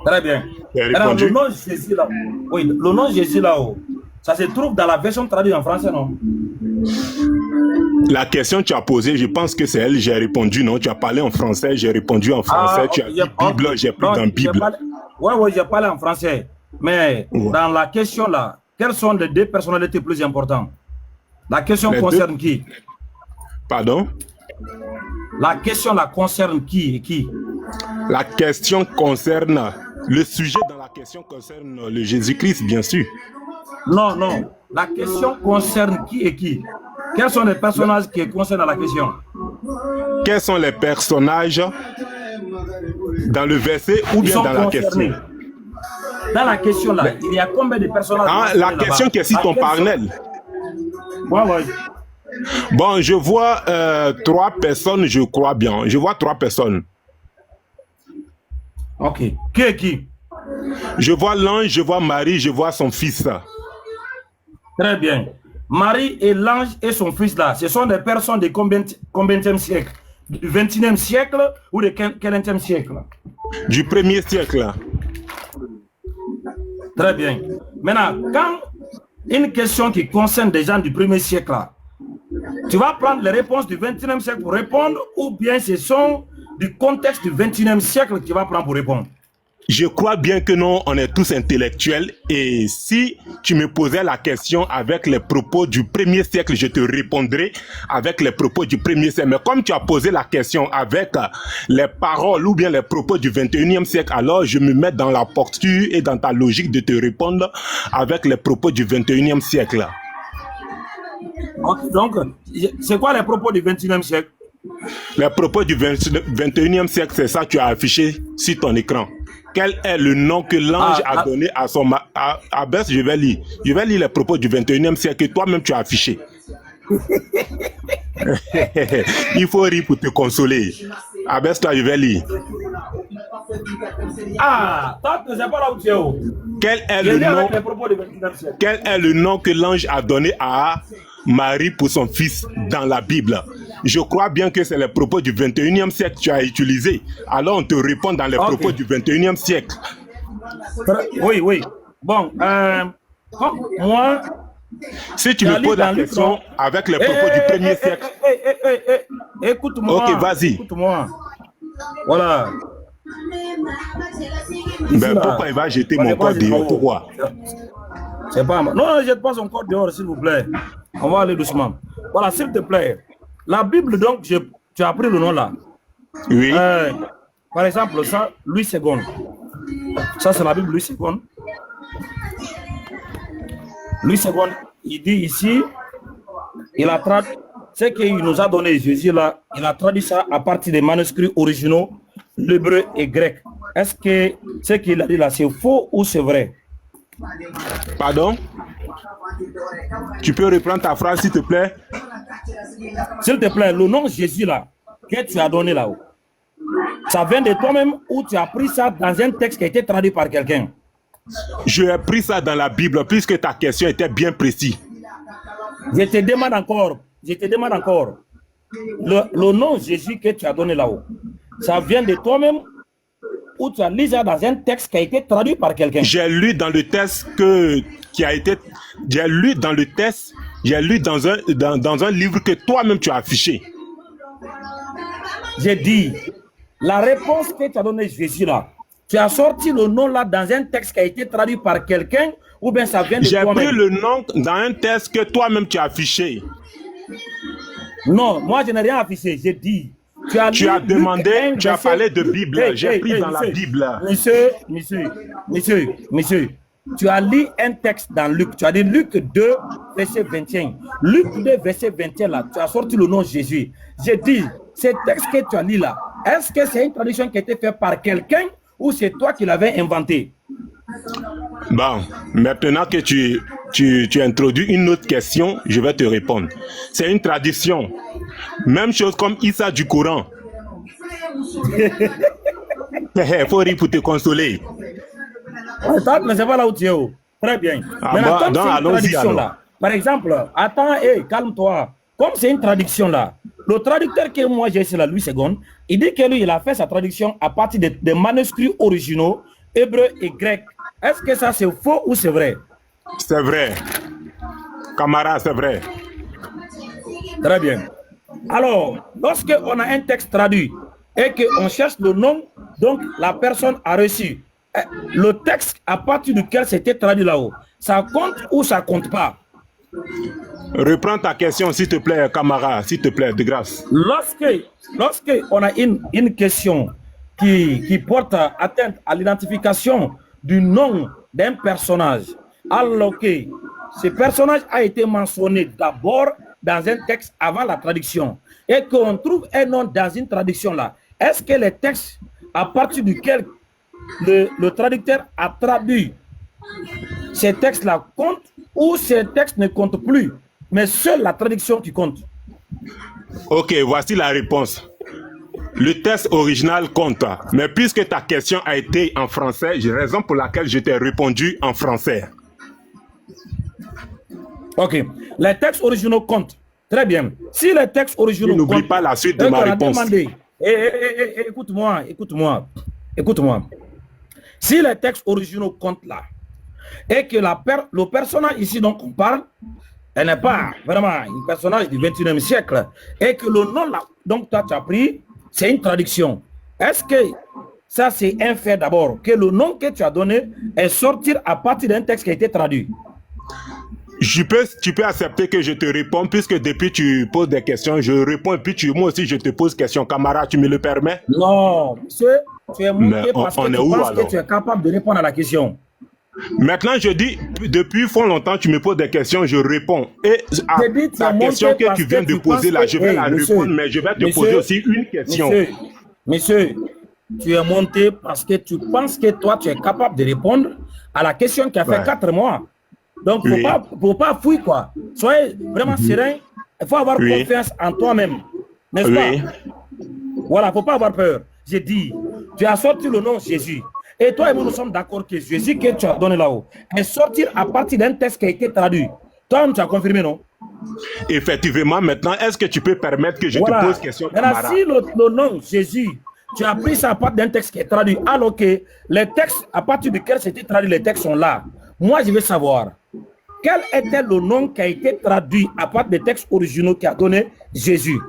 Très bien. J'ai Alors, le répondu. nom Jésus là, oui, le nom Jésus là-haut, ça se trouve dans la version traduite en français, non? La question que tu as posée, je pense que c'est elle, j'ai répondu non. Tu as parlé en français, j'ai répondu en français. Ah, Tu ok, as dit Bible, j'ai pris donc, dans Bible. ouais, j'ai parlé en français. Mais Ouais. dans la question là, quelles sont les deux personnalités plus importantes? La question Les concerne deux. qui? Pardon? La question là concerne qui et qui? La question concerne, le sujet dans la question concerne le Jésus-Christ, bien sûr. Non, non. La question concerne qui et qui? Quels sont les personnages qui concernent la question? Quels sont les personnages dans le verset ou Ils bien sont dans la concernés. question? Dans la question là, il y a combien de personnages? Ah, la question qui est sur ton parallèle. Ouais, ouais. Bon, je vois 3 personnes, je crois bien. Je vois 3 personnes. Ok. Qui est qui? Je vois l'ange, je vois Marie, je vois son fils. Très bien. Marie et l'ange et son fils là, ce sont des personnes de combienième siècle? Du 21e siècle ou du 40e siècle? Du 1er siècle. Très bien. Maintenant, quand une question qui concerne des gens du 1er siècle là, tu vas prendre les réponses du 21e siècle pour répondre ou bien ce sont du contexte du 21e siècle que tu vas prendre pour répondre? Je crois bien que non, on est tous intellectuels et si tu me posais la question avec les propos du 1er siècle, je te répondrais avec les propos du 1er siècle. Mais comme tu as posé la question avec les paroles ou bien les propos du 21e siècle, alors je me mets dans la posture et dans ta logique de te répondre avec les propos du 21e siècle. Okay, donc, c'est quoi les propos du 21e siècle? Les propos du 21e siècle, c'est ça que tu as affiché sur ton écran. Quel est le nom que l'ange a donné à son... Abaisse, je vais lire. Je vais lire les propos du 21e siècle que toi-même tu as affiché. Il faut rire pour te consoler. Abaisse-toi, je vais lire. Ah, toi, tu ne sais pas là où tu es. Quel est le nom que l'ange a donné à Marie pour son fils dans la Bible? Je crois bien que c'est les propos du 21e siècle que tu as utilisé. Alors on te répond dans les propos du 21e siècle. Oui, oui. Bon, moi... Si tu me poses la question avec les propos du 1er siècle... Écoute-moi. Ok, vas-y. Écoute-moi. Voilà. Ben, pourquoi il va jeter mon corps dehors? Pourquoi? C'est pas mal. Non, ne jette pas son corps dehors, s'il vous plaît. On va aller doucement. Voilà, s'il te plaît. La Bible, donc, tu as pris le nom là. Oui. Par exemple, ça, Louis II. Ça, c'est la Bible Louis II. Louis II, il dit ici, il a traduit ce qu'il nous a donné Jésus là, il a traduit ça à partir des manuscrits originaux, l'hébreu et grec. Est-ce que ce qu'il a dit là, c'est faux ou c'est vrai? Pardon? Tu peux reprendre ta phrase, s'il te plaît? S'il te plaît, le nom Jésus là, que tu as donné là-haut, ça vient de toi-même ou tu as pris ça dans un texte qui a été traduit par quelqu'un? Je ai pris ça dans la Bible puisque ta question était bien précise. Je te demande encore, le nom Jésus que tu as donné là-haut, ça vient de toi-même ou tu as lu ça dans un texte qui a été traduit par quelqu'un? J'ai lu dans le texte j'ai lu dans un livre que toi-même tu as affiché. J'ai dit, la réponse que tu as donnée Jésus là, tu as sorti le nom là dans un texte qui a été traduit par quelqu'un ou bien ça vient de toi-même? J'ai pris le nom dans un texte que toi-même tu as affiché. Non, moi je n'ai rien affiché, j'ai dit. Tu as demandé, tu as parlé de Bible, j'ai pris dans la Bible. Monsieur, tu as lu un texte dans Luc, tu as dit Luc 2, verset 21. Luc 2, verset 21 là, tu as sorti le nom Jésus. J'ai dit, ce texte que tu as lu là, est-ce que c'est une traduction qui a été faite par quelqu'un ou c'est toi qui l'avais inventé? Bon, maintenant que tu introduis une autre question, je vais te répondre. C'est une tradition. Même chose comme Issa du Coran. Il faut rire pour te consoler. Mais c'est pas là où tu es. Très bien. Maintenant, comme c'est une tradition là, par exemple, attends, calme-toi. Comme c'est une traduction là, le traducteur que moi j'ai, c'est la Louis II, il dit que lui, il a fait sa traduction à partir des manuscrits originaux hébreu et grec. Est-ce que ça c'est faux ou c'est vrai? C'est vrai. Camara, c'est vrai. Très bien. Alors, lorsque on a un texte traduit et qu'on cherche le nom, donc la personne a reçu le texte à partir duquel c'était traduit là-haut, ça compte ou ça compte pas? Reprends ta question, s'il te plaît, Camara, s'il te plaît, de grâce. Lorsque on a une question qui porte atteinte à l'identification du nom d'un personnage, alors que ce personnage a été mentionné d'abord dans un texte avant la traduction, et qu'on trouve un nom dans une traduction là, est-ce que les textes à partir duquel le traducteur a traduit ces textes-là comptent ou ces textes ne comptent plus, mais seule la traduction qui compte? Ok, voici la réponse. Le texte original compte, mais puisque ta question a été en français, j'ai raison pour laquelle je t'ai répondu en français. Ok, les textes originaux comptent. Très bien. Si les textes originaux comptent... N'oublie pas la suite de ma réponse. Écoute-moi. Si les textes originaux comptent là, et que le personnage ici dont on parle, elle n'est pas vraiment un personnage du 21e siècle, et que le nom là, donc toi tu as pris, c'est une traduction. Est-ce que ça c'est un fait d'abord, que le nom que tu as donné est sorti à partir d'un texte qui a été traduit? Tu peux accepter que je te réponde, puisque depuis tu poses des questions, je réponds, et puis moi aussi je te pose question. Camarade, tu me le permets? Non, monsieur, tu es monté parce que tu penses que tu es capable de répondre à la question. Maintenant, je dis, depuis fort longtemps, tu me poses des questions, je réponds. Et à la question que tu viens de poser là, je vais la répondre, mais je vais te poser aussi une question. Monsieur, tu es monté parce que tu penses que toi, tu es capable de répondre à la question qui a fait 4 mois. Donc, il ne faut pas fuir, quoi. Soyez vraiment serein. Il faut avoir confiance en toi-même. N'est-ce pas? Voilà, il ne faut pas avoir peur. J'ai dit, tu as sorti le nom Jésus. Et toi et moi, nous sommes d'accord que Jésus que tu as donné là-haut est sorti à partir d'un texte qui a été traduit. Toi, tu as confirmé, non? Effectivement, maintenant, est-ce que tu peux permettre que je te pose question? Maintenant, si le nom Jésus, tu as pris ça à partir d'un texte qui est traduit, alors que les textes à partir duquel c'était traduit, les textes sont là. Moi, je veux savoir quel était le nom qui a été traduit à partir des textes originaux qui a donné Jésus.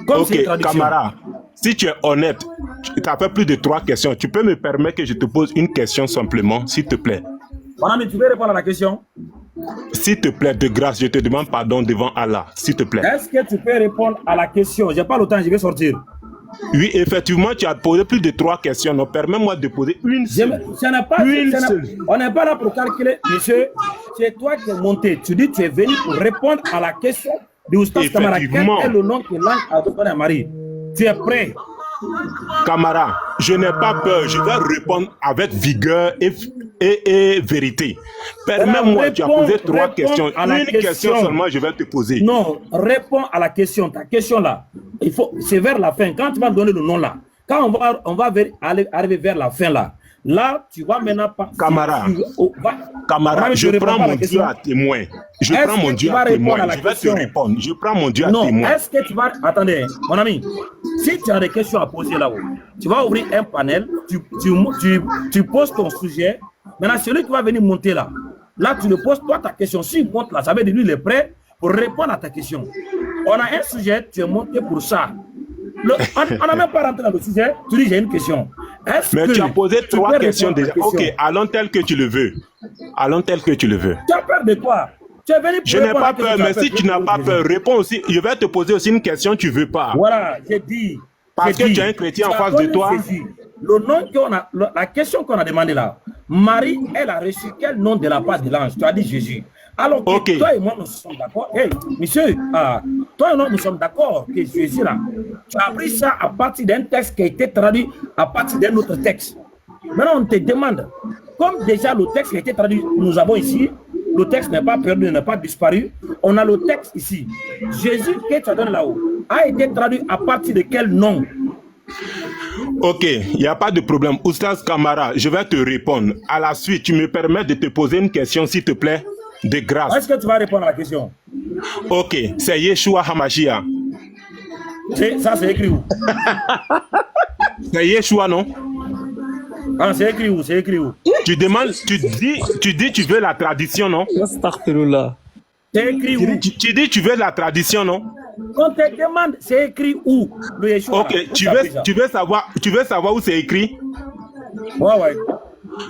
Comme camarade, si tu es honnête, tu as fait plus de 3 questions. Tu peux me permettre que je te pose une question simplement, s'il te plaît? Mon ami, tu veux répondre à la question? S'il te plaît, de grâce, je te demande pardon devant Allah, s'il te plaît. Est-ce que tu peux répondre à la question? Je n'ai pas le temps, je vais sortir. Oui, effectivement, tu as posé plus de 3 questions. Donc, permets-moi de poser une seule. On n'est pas là pour calculer. Monsieur, c'est toi qui es monté. Tu dis que tu es venu pour répondre à la question de Oustaz Camara. Quel est le nom que l'ange a donné à Marie? Tu es prêt? Camarade, je n'ai pas peur. Je vais répondre avec vigueur et vérité. Permets-moi, tu as posé 3 questions. Une question seulement, je vais te poser. Non, réponds à la question. Ta question là, c'est vers la fin. Quand tu vas donner le nom là, quand on va arriver vers la fin là, là, tu vas maintenant pas. Camarade, je prends mon Dieu à témoin. Je prends mon Dieu à témoin. Je vais te répondre. Je prends mon Dieu à témoin. Non, est-ce que tu vas. Attendez, mon ami, si tu as des questions à poser là-haut, tu vas ouvrir un panel, tu poses ton sujet. Maintenant, celui qui va venir monter là, tu le poses toi ta question. S'il monte là, ça veut dire lui, il est prêt pour répondre à ta question. On a un sujet, tu es monté pour ça. On n'a même pas rentré dans le sujet, tu dis j'ai une question. Mais tu as posé 3 questions déjà. Ok, allons tel que tu le veux. Allons tel que tu le veux. Tu as peur de quoi? Tu es venu pour je n'ai pas peur, mais si tu n'as pas peur, réponds aussi. Je vais te poser aussi une question, tu ne veux pas. Voilà, j'ai dit. Parce que tu as un chrétien en face de toi. Le nom qu'on a, la question qu'on a demandé là, Marie, elle a reçu quel nom de la part de l'ange? Tu as dit Jésus. Alors que toi et moi, nous sommes d'accord. Hey, monsieur, toi et moi, nous sommes d'accord que Jésus là, tu as pris ça à partir d'un texte qui a été traduit à partir d'un autre texte. Maintenant, on te demande, comme déjà le texte qui a été traduit, nous avons ici, le texte n'est pas perdu, n'est pas disparu. On a le texte ici. Jésus que tu as donné là-haut a été traduit à partir de quel nom? Ok, il n'y a pas de problème. Oustaz Camara, je vais te répondre. À la suite, tu me permets de te poser une question, s'il te plaît, de grâce. Est-ce que tu vas répondre à la question? Ok, c'est Yeshua Hamashia. Ça, c'est écrit où? C'est Yeshua, non? Ah, c'est écrit où? C'est écrit où? Tu demandes, tu dis tu veux la tradition, non? Astaghfirullah. C'est écrit où? Tu dis tu veux la tradition, non? On te demande, c'est écrit où? Le Yeshua. Ok, tu veux savoir où c'est écrit? Ouais.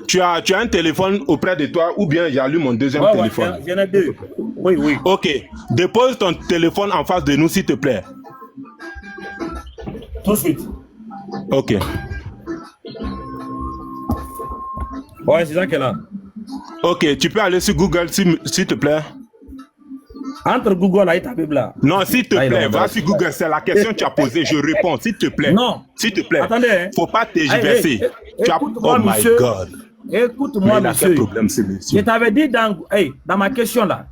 Tu as un téléphone auprès de toi ou bien j'allume mon deuxième téléphone? J'en ai deux. Oui. Ok, dépose ton téléphone en face de nous, s'il te plaît. Tout de suite. Ok. Ouais, c'est ça qu'elle a. Ok, tu peux aller sur Google, s'il te plaît. Entre Google et ta Bible là. Non, s'il te plaît, va sur Google, c'est la question que tu as posée, je réponds, s'il te plaît. Non. S'il te plaît. Attendez, hein. Faut pas tergiverser. Écoute-moi, Oh my monsieur. God. Écoute-moi, Mais monsieur. quel problème, ce monsieur? Je t'avais dit dans ma question là.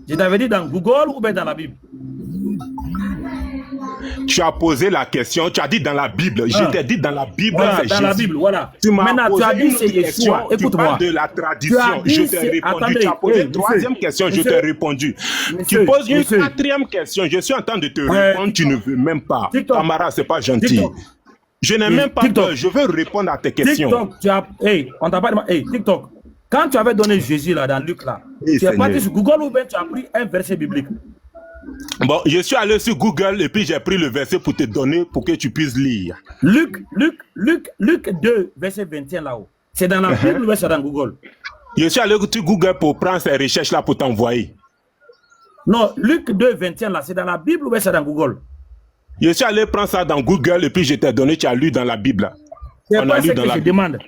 Je t'avais dit dans Google ou bien dans la Bible? Tu as posé la question, tu as dit dans la Bible. Je t'ai dit dans la Bible, Voilà, c'est dans la Bible, voilà. Maintenant, tu as dit c'est Yeshua. Tu Écoute-moi. parles de la tradition, je t'ai répondu. Attendez, tu as posé monsieur, troisième question, je t'ai répondu. Tu poses une quatrième question, je suis en train de te répondre, tu ne veux même pas. Camara, c'est pas gentil. TikTok. Je n'ai même pas peur, je veux répondre à tes questions. TikTok, on t'a pas demandé. TikTok, quand tu avais donné Jésus là, dans Luc là, tu es parti sur Google ou bien tu as pris un verset biblique? Bon, je suis allé sur Google et puis j'ai pris le verset pour te donner pour que tu puisses lire. Luc 2, verset 21 là-haut. C'est dans la Bible ou c'est dans Google? Je suis allé sur Google pour prendre ces recherches là pour t'envoyer. Non, Luc 2, 21 là, c'est dans la Bible ou c'est dans Google? Je suis allé prendre ça dans Google et puis je t'ai donné, tu as lu dans la Bible. C'est pas ce que je demande.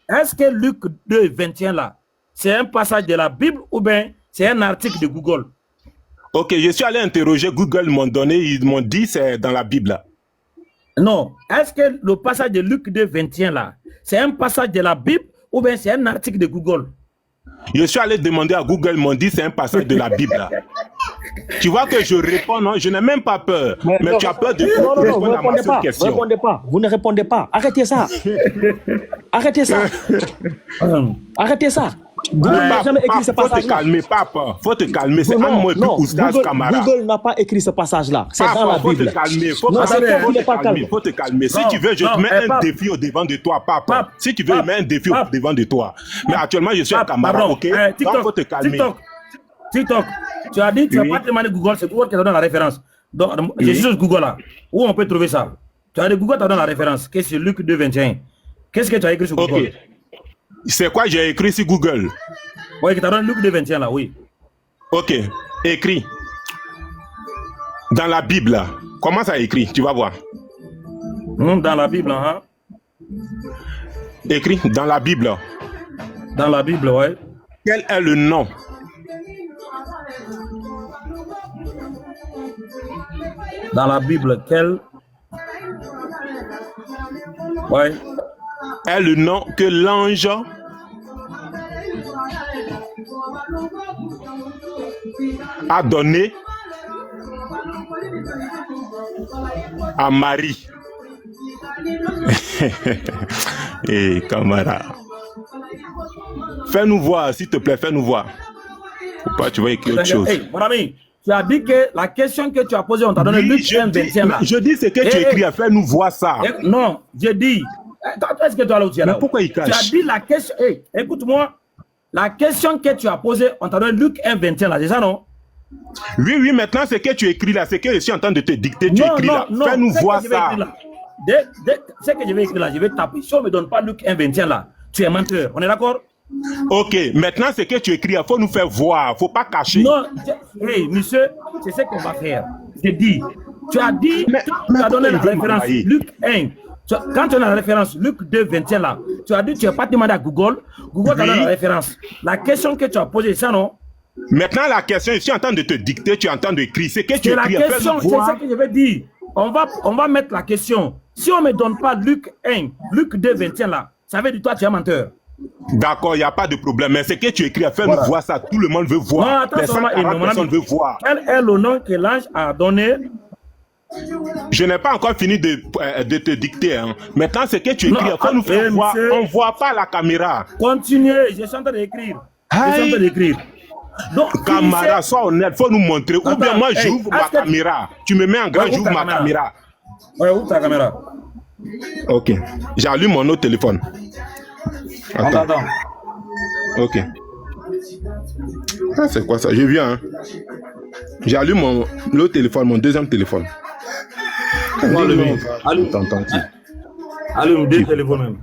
Est-ce que Luc 2, 21 là, c'est un passage de la Bible ou bien c'est un article de Google? Ok, je suis allé interroger Google, ils m'ont dit c'est dans la Bible. Non, est-ce que le passage de Luc 2, 21 là, c'est un passage de la Bible ou bien c'est un article de Google? Je suis allé demander à Google, ils m'ont dit c'est un passage de la Bible. Tu vois que je réponds, non, je n'ai même pas peur. Mais non, tu as peur de répondre à ma seule question. Vous ne répondez pas, vous ne répondez pas. Arrêtez ça. Arrêtez ça. Arrêtez ça. Google n'a jamais écrit ce passage-là. Faut te calmer, papa. Faut te calmer. C'est un mot plus Oustaz Camara. Google n'a pas écrit ce passage-là. C'est dans la Bible. Faut te calmer. Faut te calmer. Si tu veux, je te mets un défi au devant de toi, papa. Si tu veux, je mets un défi au devant de toi. Mais actuellement, je suis un Camara, ok? Donc, faut te calmer. TikTok, tu as dit, tu n'as pas demandé Google, c'est Google qui te donne la référence. Donc, j'ai juste Google là. Où on peut trouver ça? Tu as dit Google te donne la référence. Qu'est-ce que c'est Luc 2, 21? Qu'est-ce que tu as écrit sur Google? C'est quoi j'ai écrit sur Google? Oui, qui t'a donné Luc 2, 21 là, oui. Ok, écrit. Dans la Bible là. Comment ça écrit? Tu vas voir. Dans la Bible, hein? Écrit dans la Bible. Dans la Bible, ouais. Quel est le nom? Dans la Bible, quel? Ouais. Est le nom que l'ange a donné à Marie. Eh, camarade. Fais-nous voir, s'il te plaît, fais-nous voir. Ou pas, tu vas écrire autre chose. Mon ami, tu as dit que la question que tu as posée, on t'a donné Luc 1, 21 là. Je dis ce que tu écris, fais-nous voir ça. Non, j'ai dit. Est-ce que tu as l'autre? Mais pourquoi il cache? Tu as dit la question. Écoute-moi. La question que tu as posée, on t'a donné Luc 1, 21 là, c'est ça, non? Oui, maintenant, ce que tu écris là, c'est que je suis en train de te dicter, tu écris là. Fais-nous voir ça. Ce que je vais écrire là, je vais taper. Si on ne me donne pas Luc 1, 21 là, tu es menteur. On est d'accord? Ok, maintenant, ce que tu écris, il faut nous faire voir, il ne faut pas cacher. Non, monsieur, c'est ce qu'on va faire. Je dis, tu as dit, tu as donné la référence Luc 1. Quand tu as la référence Luc 2, 21 là, tu as dit, tu n'as pas demandé à Google. Google t'a donné la référence. La question que tu as posée, ça non? Maintenant, la question, je suis en train de te dicter, tu es en train d'écrire. C'est que tu écris, la question, c'est ça que je vais dire. On va mettre la question. Si on ne me donne pas Luc 1, Luc 2, 21 là, ça veut dire toi, tu es menteur. D'accord, il n'y a pas de problème. Mais ce que tu écris, fais-nous voir ça. Tout le monde veut voir. Non, attends, personne veut voir. Quel est le nom que l'ange a donné? Je n'ai pas encore fini de te dicter. Hein. Maintenant, ce que tu écris, fais-nous faire voir. On ne voit pas la caméra. Continuez, je suis en train d'écrire. Je suis en train d'écrire. Donc, camarade, sois honnête, il faut nous montrer. Ou bien moi, j'ouvre ma caméra. Tu me mets en grand, j'ouvre ma caméra. Ouais, ouvre ta caméra. Ok. J'allume mon autre téléphone. On Attends. t'attend. Ok. Ah, c'est quoi ça? Je viens. Hein. J'allume l'autre téléphone, mon deuxième téléphone. Moi, allume. Allume. T'entends. Allume deux téléphones même.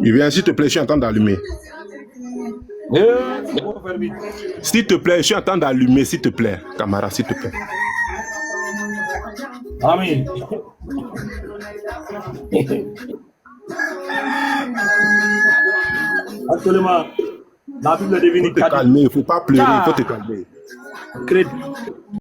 Je viens, s'il te plaît, je suis en train d'allumer. Faut faire vite. S'il te plaît, je suis en train d'allumer, s'il te plaît. Camarade, s'il te plaît. Ami. Actuellement, la Bible devine Il faut te calmer, il ne faut pas pleurer, il faut te calmer. crédit.